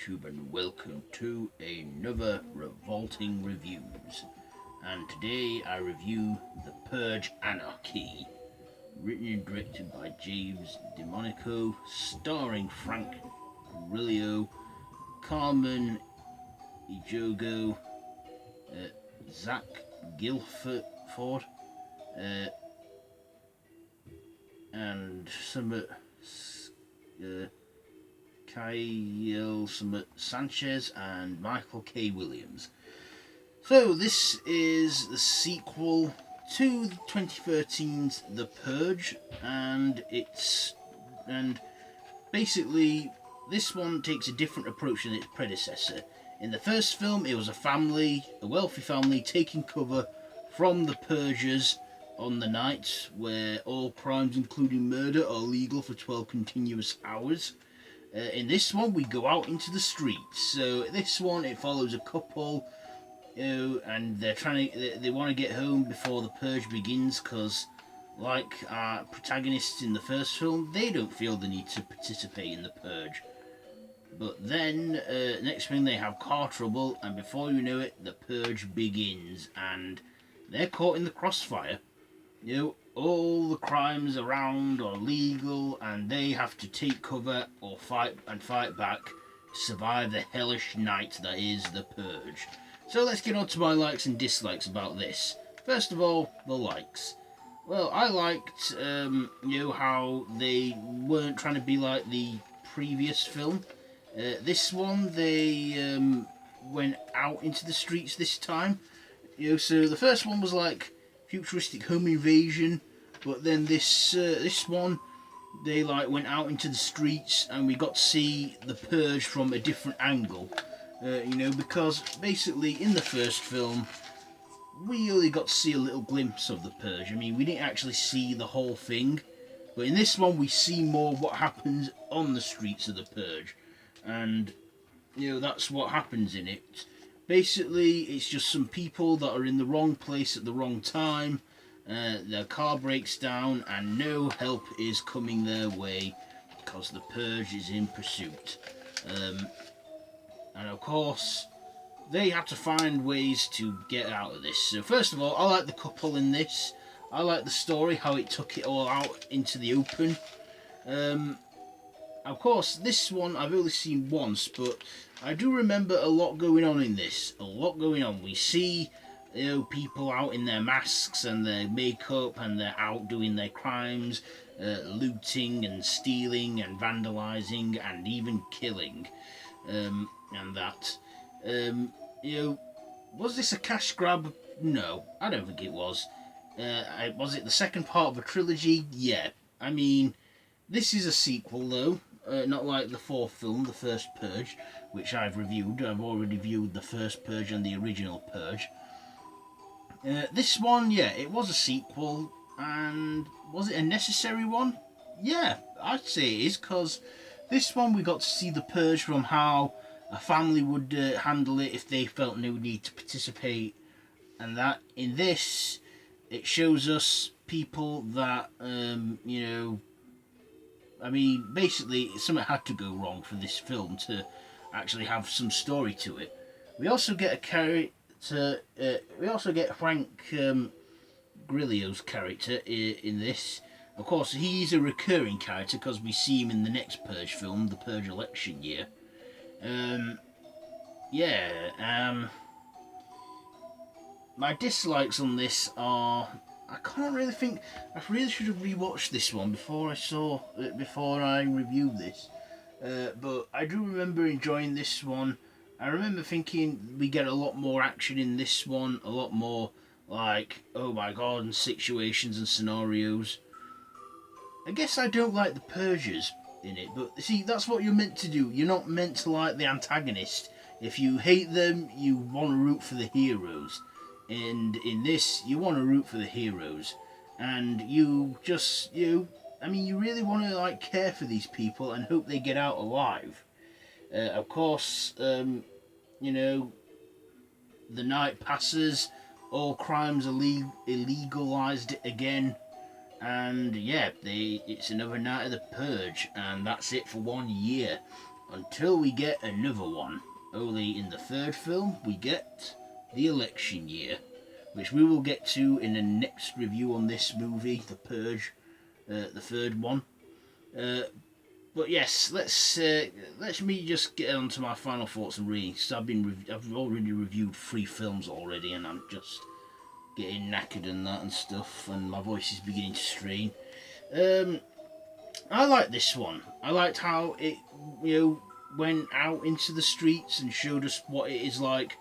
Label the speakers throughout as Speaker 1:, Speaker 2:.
Speaker 1: YouTube, and welcome to another Revolting Reviews. And today I review The Purge Anarchy, written and directed by James DeMonico, starring Frank Grillo, Carmen Ejogo, Zach Gilford, and some Kyle Sanchez and Michael K. Williams. So this is the sequel to 2013's The Purge, and basically this one takes a different approach than its predecessor. In the first film, it was a wealthy family taking cover from the Purgers on the night where all crimes, including murder, are legal for 12 continuous hours. In this one, we go out into the streets. So this one, it follows a couple, and they want to get home before the purge begins, because, like our protagonists in the first film, they don't feel the need to participate in the purge. But then, next thing, they have car trouble, and before you know it, the purge begins, and they're caught in the crossfire. All the crimes around are legal, and they have to take cover or fight back to survive the hellish night that is the purge. So let's get on to my likes and dislikes about this. First of all, the likes. Well, I liked, how they weren't trying to be like the previous film. This one, they went out into the streets this time. So the first one was like futuristic home invasion, but then this one, they like went out into the streets, and we got to see the purge from a different angle. Because basically in the first film, we only got to see a little glimpse of the purge. I mean, we didn't actually see the whole thing, but in this one we see more what happens on the streets of the purge, and that's what happens in it. Basically, it's just some people that are in the wrong place at the wrong time. Their car breaks down and no help is coming their way because the purge is in pursuit. And of course, they have to find ways to get out of this. So first of all, I like the couple in this. I like the story, how it took it all out into the open. Of course, this one I've only seen once, but I do remember a lot going on in this. A lot going on. We see, people out in their masks and their makeup, and they're out doing their crimes, looting and stealing and vandalising and even killing, and that. Was this a cash grab? No, I don't think it was. Was it the second part of a trilogy? Yeah. I mean, this is a sequel though. Not like the fourth film, the first Purge, which I've reviewed. I've already viewed the first Purge and the original Purge. This one, yeah, it was a sequel, and was it a necessary one? Yeah, I'd say it is, because this one we got to see the Purge from how a family would handle it if they felt no need to participate, and that in this, it shows us people that, I mean, basically, something had to go wrong for this film to actually have some story to it. We also get a character. We also get Frank Grillo's character in this. Of course, he's a recurring character because we see him in the next Purge film, the Purge election year. My dislikes on this are, I can't really think. I really should have rewatched this one before I reviewed this. But I do remember enjoying this one. I remember thinking we get a lot more action in this one, a lot more like, oh my god, and situations and scenarios. I guess I don't like the Purgers in it, but see, that's what you're meant to do. You're not meant to like the antagonist. If you hate them, you want to root for the heroes. And in this, you want to root for the heroes, and you really want to like care for these people and hope they get out alive. Of course, the night passes, all crimes are illegalized again, and yeah, it's another night of the purge, and that's it for 1 year. until we get another one. Only in the third film we get the election year, which we will get to in the next review on this movie, The Purge, the third one. But yes, let me just get on to my final thoughts and ratings. I've already reviewed 3 films already, and I'm just getting knackered and that and stuff, and my voice is beginning to strain. I like this one. I liked how it, went out into the streets and showed us what it is like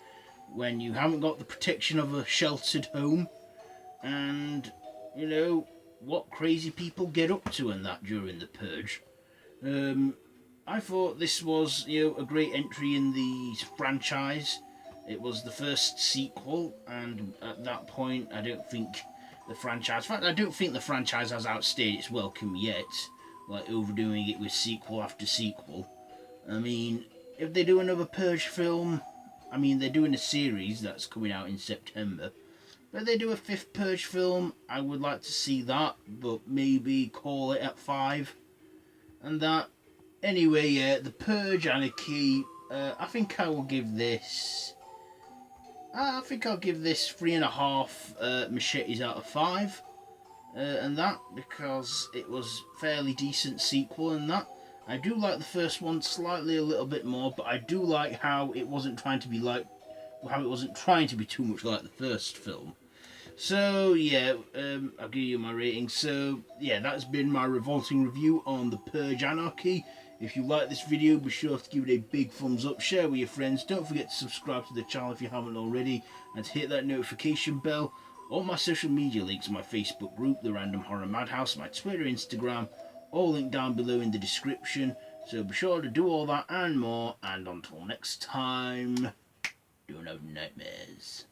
Speaker 1: when you haven't got the protection of a sheltered home, and what crazy people get up to and that during the Purge. I thought this was, a great entry in the franchise. It was the first sequel, and at that point, I don't think the franchise has outstayed its welcome yet, like overdoing it with sequel after sequel. I mean, if they do another Purge film, they're doing a series that's coming out in September. But if they do a 5th Purge film, I would like to see that, but maybe call it at 5. And that. Anyway, the Purge Anarchy, I think I'll give this 3.5 machetes out of 5. And that, because it was fairly decent sequel and that. I do like the first one slightly a little bit more, but I do like how it wasn't trying to be too much like the first film. So yeah, I'll give you my rating. So yeah, that's been my Revolting review on the Purge Anarchy. If you like this video, be sure to give it a big thumbs up, share with your friends, don't forget to subscribe to the channel if you haven't already, and to hit that notification bell. All my social media links, my Facebook group, The Random Horror Madhouse, my Twitter, Instagram, all linked down below in the description. So be sure to do all that and more, and until next time, do no nightmares.